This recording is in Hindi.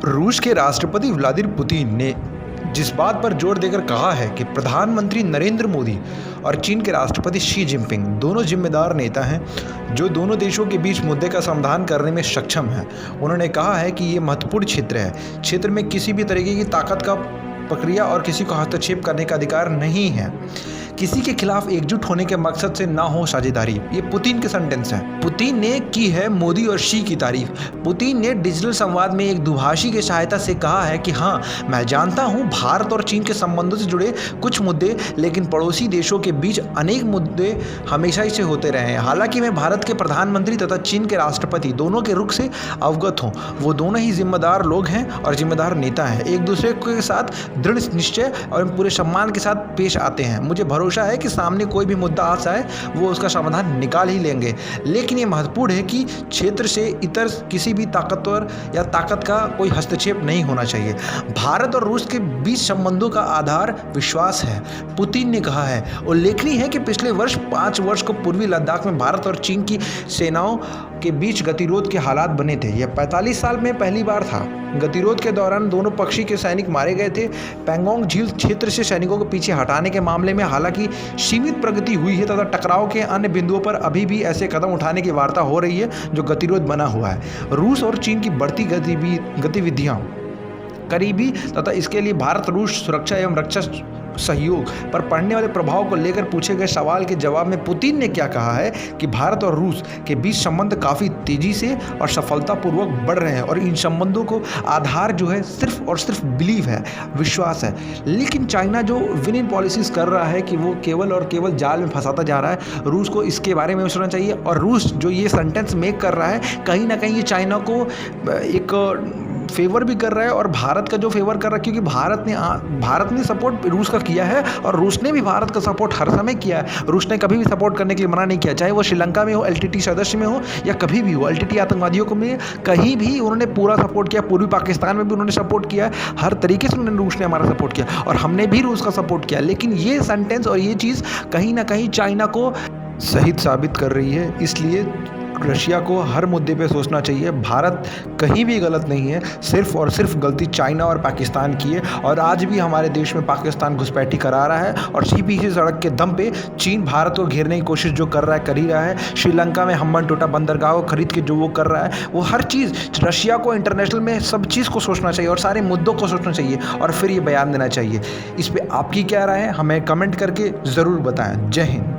रूस के राष्ट्रपति व्लादिमीर पुतिन ने जिस बात पर जोर देकर कहा है कि प्रधानमंत्री नरेंद्र मोदी और चीन के राष्ट्रपति शी जिनपिंग दोनों जिम्मेदार नेता हैं जो दोनों देशों के बीच मुद्दे का समाधान करने में सक्षम हैं। उन्होंने कहा है कि ये महत्वपूर्ण क्षेत्र है। क्षेत्र में किसी भी तरीके की ताकत का प्रक्रिया और किसी को हस्तक्षेप करने का अधिकार नहीं है। किसी के खिलाफ एकजुट होने के मकसद से ना हो साझेदारी। ये पुतिन के सेंटेंस हैं। पुतिन ने की है मोदी और शी की तारीफ। पुतिन ने डिजिटल संवाद में एक दुभाषी की सहायता से कहा है कि हाँ, मैं जानता हूँ भारत और चीन के संबंधों से जुड़े कुछ मुद्दे, लेकिन पड़ोसी देशों के बीच अनेक मुद्दे हमेशा ही से होते रहे हैं। हालांकि मैं भारत के प्रधानमंत्री तथा चीन के राष्ट्रपति दोनों के रुख से अवगत हूँ। वो दोनों ही जिम्मेदार लोग हैं और जिम्मेदार नेता हैं। एक दूसरे के साथ दृढ़ निश्चय और पूरे सम्मान के साथ पेश आते हैं। मुझे भरोसा है कि सामने कोई भी मुद्दा आ जाए वो उसका समाधान निकाल ही लेंगे, लेकिन ये महत्वपूर्ण है कि क्षेत्र से इतर किसी भी ताकतवर या ताकत का कोई हस्तक्षेप नहीं होना चाहिए। भारत और रूस के बीच संबंधों का आधार विश्वास है, पुतिन ने कहा है। उल्लेखनीय है कि पिछले वर्ष 5 वर्ष को पूर्वी लद्दाख में भारत और चीन की सेनाओं के बीच गतिरोध के हालात बने थे। यह 45 साल में पहली बार था। गतिरोध के दौरान दोनों पक्षी के सैनिक मारे गए थे। पैंगोंग झील क्षेत्र से सैनिकों को पीछे हटाने के मामले में हालांकि सीमित प्रगति हुई है तथा टकराव के अन्य बिंदुओं पर अभी भी ऐसे कदम उठाने की वार्ता हो रही है जो गतिरोध बना हुआ है। रूस और चीन की बढ़ती गतिविधियां करीबी तथा इसके लिए भारत रूस सुरक्षा एवं रक्षा सहयोग पर पड़ने वाले प्रभाव को लेकर पूछे गए सवाल के जवाब में पुतिन ने क्या कहा है कि भारत और रूस के बीच संबंध काफ़ी तेजी से और सफलतापूर्वक बढ़ रहे हैं और इन संबंधों को आधार जो है सिर्फ और सिर्फ बिलीव है, विश्वास है। लेकिन चाइना जो विनिंग पॉलिसीज कर रहा है कि वो केवल और केवल जाल में फंसाता जा रहा है, रूस को इसके बारे में सोचना चाहिए। और रूस जो ये सेंटेंस मेक कर रहा है, कहीं ना कहीं ये चाइना को एक फेवर भी कर रहा है और भारत का जो फेवर कर रहा है, क्योंकि भारत ने सपोर्ट रूस का किया है और रूस ने भी भारत का सपोर्ट हर समय किया है। रूस ने कभी भी सपोर्ट करने के लिए मना नहीं किया, चाहे वो श्रीलंका में हो, एलटीटी सदस्य में हो या कभी भी हो। एलटीटी आतंकवादियों को में कहीं भी उन्होंने पूरा सपोर्ट किया। पूर्वी पाकिस्तान में भी उन्होंने सपोर्ट किया, हर तरीके से रूस ने हमारा सपोर्ट किया और हमने भी रूस का सपोर्ट किया। लेकिन ये सेंटेंस और ये चीज़ कहीं ना कहीं चाइना को सही साबित कर रही है। इसलिए रशिया को हर मुद्दे पे सोचना चाहिए। भारत कहीं भी गलत नहीं है, सिर्फ और सिर्फ गलती चाइना और पाकिस्तान की है। और आज भी हमारे देश में पाकिस्तान घुसपैठी करा रहा है और सीपी की सड़क के दम पे चीन भारत को घेरने की कोशिश जो कर रहा है, कर ही रहा है। श्रीलंका में हम्बन टोटा बंदरगाह को खरीद के जो वो कर रहा है, वो हर चीज़ रशिया को इंटरनेशनल में सब चीज़ को सोचना चाहिए और सारे मुद्दों को सोचना चाहिए और फिर ये बयान देना चाहिए। इस पर आपकी क्या राय है, हमें कमेंट करके ज़रूर बताएँ। जय हिंद।